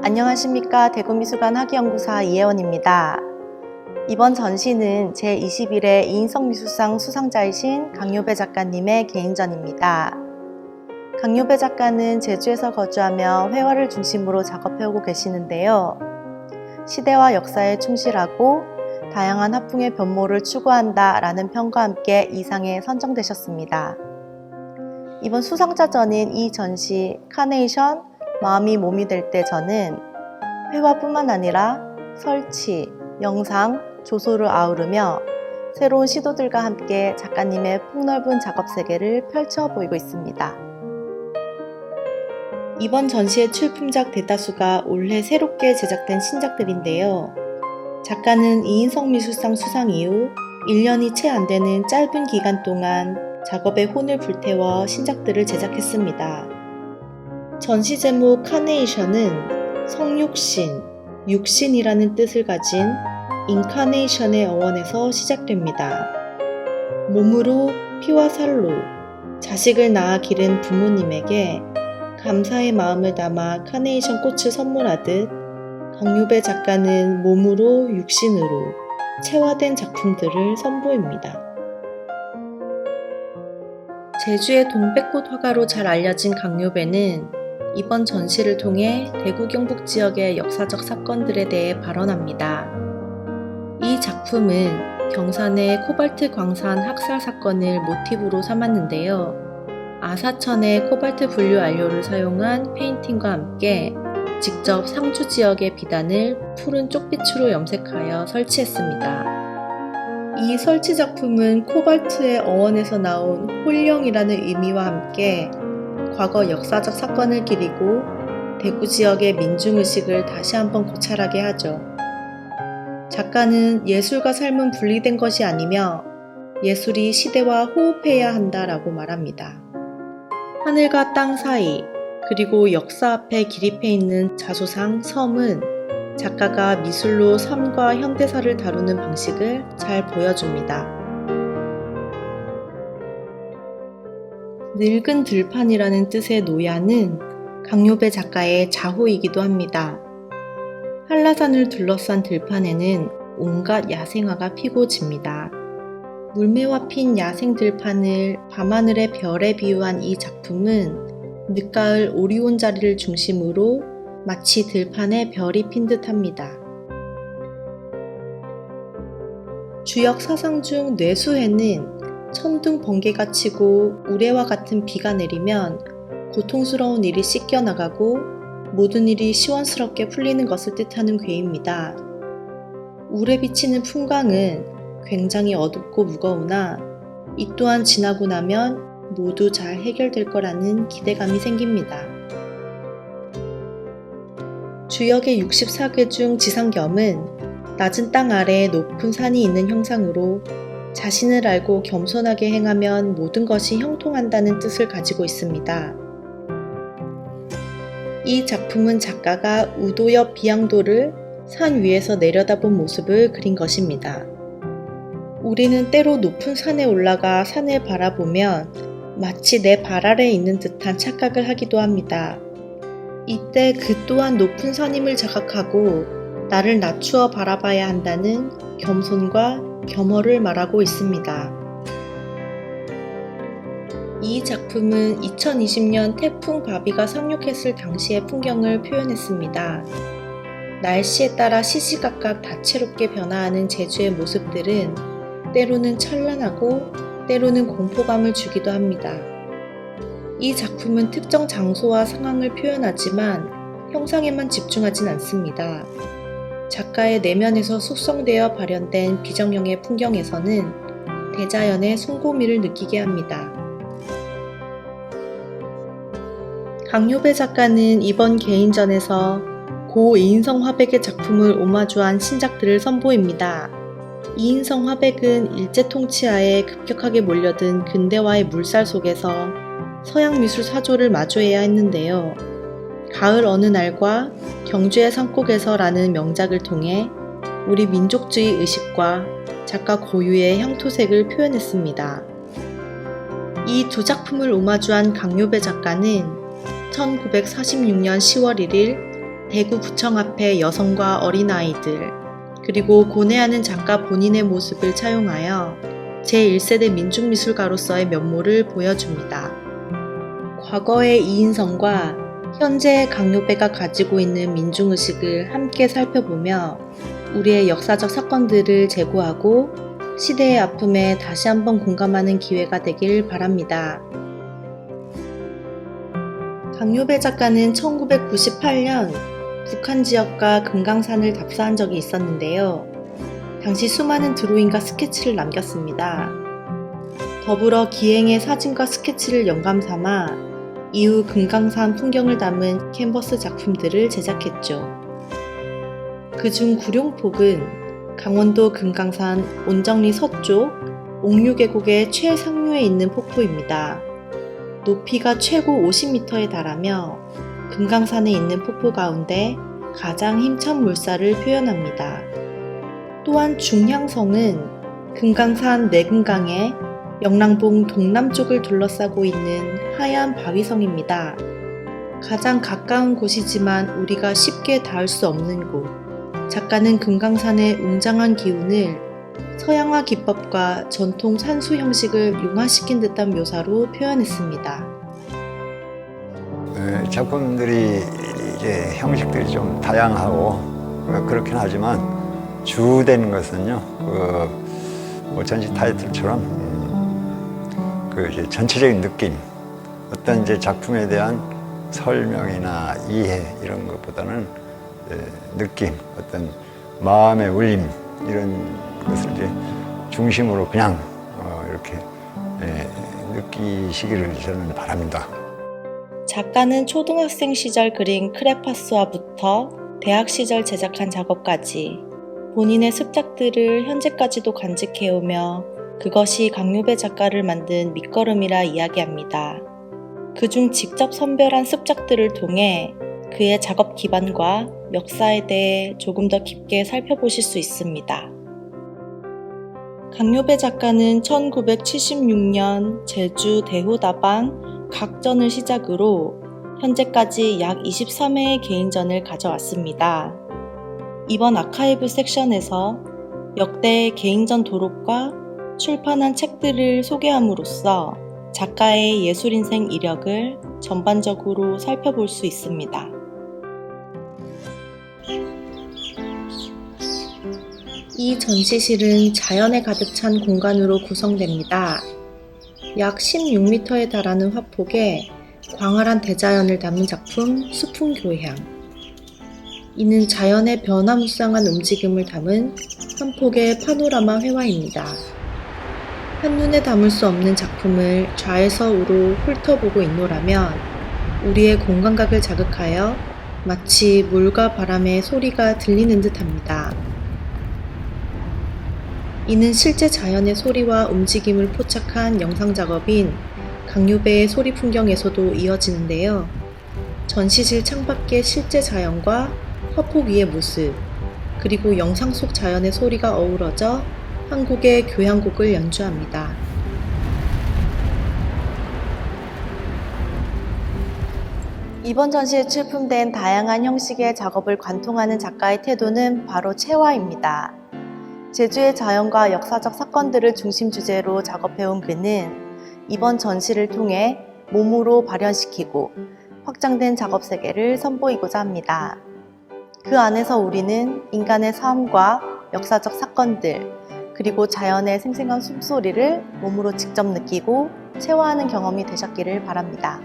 안녕하십니까. 대구미술관 학예연구사 이혜원입니다. 이번 전시는 제21회 이인성미술상 수상자이신 강요배 작가님의 개인전입니다. 강요배 작가는 제주에서 거주하며 회화를 중심으로 작업해오고 계시는데요. 시대와 역사에 충실하고 다양한 화풍의 변모를 추구한다 라는 평과 함께 이 상에 선정되셨습니다. 이번 수상자전인 이 전시 카네이션 마음이 몸이 될 때 저는 회화뿐만 아니라 설치, 영상, 조소를 아우르며 새로운 시도들과 함께 작가님의 폭넓은 작업 세계를 펼쳐 보이고 있습니다. 이번 전시의 출품작 대다수가 올해 새롭게 제작된 신작들인데요. 작가는 이인성미술상 수상 이후 1년이 채 안 되는 짧은 기간 동안 작업에 혼을 불태워 신작들을 제작했습니다. 전시 제목 카네이션은 성육신, 육신이라는 뜻을 가진 인카네이션의 어원에서 시작됩니다. 몸으로 피와 살로 자식을 낳아 기른 부모님에게 감사의 마음을 담아 카네이션 꽃을 선물하듯 강요배 작가는 몸으로 육신으로 체화된 작품들을 선보입니다. 제주의 동백꽃 화가로 잘 알려진 강요배는 이번 전시를 통해 대구 경북 지역의 역사적 사건들에 대해 발언합니다. 이 작품은 경산의 코발트 광산 학살 사건을 모티브로 삼았는데요. 아사천의 코발트 분류 안료를 사용한 페인팅과 함께 직접 상주 지역의 비단을 푸른 쪽빛으로 염색하여 설치했습니다. 이 설치 작품은 코발트의 어원에서 나온 홀령이라는 의미와 함께 과거 역사적 사건을 기리고 대구 지역의 민중의식을 다시 한번 고찰하게 하죠. 작가는 예술과 삶은 분리된 것이 아니며 예술이 시대와 호흡해야 한다라고 말합니다. 하늘과 땅 사이 그리고 역사 앞에 기립해 있는 자소상 섬은 작가가 미술로 삶과 현대사를 다루는 방식을 잘 보여줍니다. 늙은 들판이라는 뜻의 노야는 강요배 작가의 자호이기도 합니다. 한라산을 둘러싼 들판에는 온갖 야생화가 피고 집니다. 물매와 핀 야생 들판을 밤하늘의 별에 비유한 이 작품은 늦가을 오리온 자리를 중심으로 마치 들판에 별이 핀 듯합니다. 주역 사상 중 뇌수해는 천둥 번개가 치고 우레와 같은 비가 내리면 고통스러운 일이 씻겨나가고 모든 일이 시원스럽게 풀리는 것을 뜻하는 괴입니다. 우레 비치는 풍광은 굉장히 어둡고 무거우나 이 또한 지나고 나면 모두 잘 해결될 거라는 기대감이 생깁니다. 주역의 64개 중 지상겸은 낮은 땅 아래에 높은 산이 있는 형상으로 자신을 알고 겸손하게 행하면 모든 것이 형통한다는 뜻을 가지고 있습니다. 이 작품은 작가가 우도 옆 비양도를 산 위에서 내려다본 모습을 그린 것입니다. 우리는 때로 높은 산에 올라가 산을 바라보면 마치 내 발 아래에 있는 듯한 착각을 하기도 합니다. 이때 그 또한 높은 산임을 자각하고 나를 낮추어 바라봐야 한다는 겸손과 겸허를 말하고 있습니다. 이 작품은 2020년 태풍 바비가 상륙했을 당시의 풍경을 표현했습니다. 날씨에 따라 시시각각 다채롭게 변화하는 제주의 모습들은 때로는 찬란하고 때로는 공포감을 주기도 합니다. 이 작품은 특정 장소와 상황을 표현하지만 형상에만 집중하진 않습니다. 작가의 내면에서 숙성되어 발현된 비정형의 풍경에서는 대자연의 숭고미를 느끼게 합니다. 강요배 작가는 이번 개인전에서 고 이인성 화백의 작품을 오마주한 신작들을 선보입니다. 이인성 화백은 일제 통치하에 급격하게 몰려든 근대화의 물살 속에서 서양 미술 사조를 마주해야 했는데요. 가을 어느 날과 경주의 산꼭에서라는 명작을 통해 우리 민족주의 의식과 작가 고유의 향토색을 표현했습니다. 이 두 작품을 오마주한 강요배 작가는 1946년 10월 1일 대구구청 앞의 여성과 어린아이들, 그리고 고뇌하는 작가 본인의 모습을 차용하여 제1세대 민중미술가로서의 면모를 보여줍니다. 과거의 이인성과 현재의 강요배가 가지고 있는 민중의식을 함께 살펴보며 우리의 역사적 사건들을 재고하고 시대의 아픔에 다시 한번 공감하는 기회가 되길 바랍니다. 강요배 작가는 1998년 북한 지역과 금강산을 답사한 적이 있었는데요. 당시 수많은 드로잉과 스케치를 남겼습니다. 더불어 기행의 사진과 스케치를 영감 삼아 이후 금강산 풍경을 담은 캔버스 작품들을 제작했죠. 그중 구룡폭은 강원도 금강산 온정리 서쪽 옥류계곡의 최상류에 있는 폭포입니다. 높이가 최고 50m에 달하며 금강산에 있는 폭포 가운데 가장 힘찬 물살을 표현합니다. 또한 중향성은 금강산 내금강의 영랑봉 동남쪽을 둘러싸고 있는 하얀 바위성입니다. 가장 가까운 곳이지만 우리가 쉽게 닿을 수 없는 곳. 작가는 금강산의 웅장한 기운을 서양화 기법과 전통 산수 형식을 융화시킨 듯한 묘사로 표현했습니다. 작품들이 이제 형식들이 좀 다양하고 그렇긴 하지만 주된 것은요, 뭐 전시 타이틀처럼 이제 전체적인 느낌, 어떤 이제 작품에 대한 설명이나 이해 이런 것보다는 느낌, 어떤 마음의 울림 이런 것을 이제 중심으로 그냥 이렇게 느끼시기를 저는 바랍니다. 작가는 초등학생 시절 그린 크레파스화부터 대학 시절 제작한 작업까지 본인의 습작들을 현재까지도 간직해오며 그것이 강요배 작가를 만든 밑거름이라 이야기합니다. 그중 직접 선별한 습작들을 통해 그의 작업 기반과 역사에 대해 조금 더 깊게 살펴보실 수 있습니다. 강요배 작가는 1976년 제주 대호다방 각전을 시작으로 현재까지 약 23회의 개인전을 가져왔습니다. 이번 아카이브 섹션에서 역대의 개인전 도록과 출판한 책들을 소개함으로써 작가의 예술인생 이력을 전반적으로 살펴볼 수 있습니다. 이 전시실은 자연에 가득 찬 공간으로 구성됩니다. 약 16m에 달하는 화폭에 광활한 대자연을 담은 작품 수풍교향. 이는 자연의 변화무쌍한 움직임을 담은 한 폭의 파노라마 회화입니다. 한눈에 담을 수 없는 작품을 좌에서 우로 훑어보고 있노라면 우리의 공감각을 자극하여 마치 물과 바람의 소리가 들리는 듯합니다. 이는 실제 자연의 소리와 움직임을 포착한 영상 작업인 강요배의 소리 풍경에서도 이어지는데요. 전시실 창밖의 실제 자연과 화폭 위의 모습, 그리고 영상 속 자연의 소리가 어우러져 한 곡의 교향곡을 연주합니다. 이번 전시에 출품된 다양한 형식의 작업을 관통하는 작가의 태도는 바로 체화입니다. 제주의 자연과 역사적 사건들을 중심 주제로 작업해온 그는 이번 전시를 통해 몸으로 발현시키고 확장된 작업 세계를 선보이고자 합니다. 그 안에서 우리는 인간의 삶과 역사적 사건들, 그리고 자연의 생생한 숨소리를 몸으로 직접 느끼고 체화하는 경험이 되셨기를 바랍니다.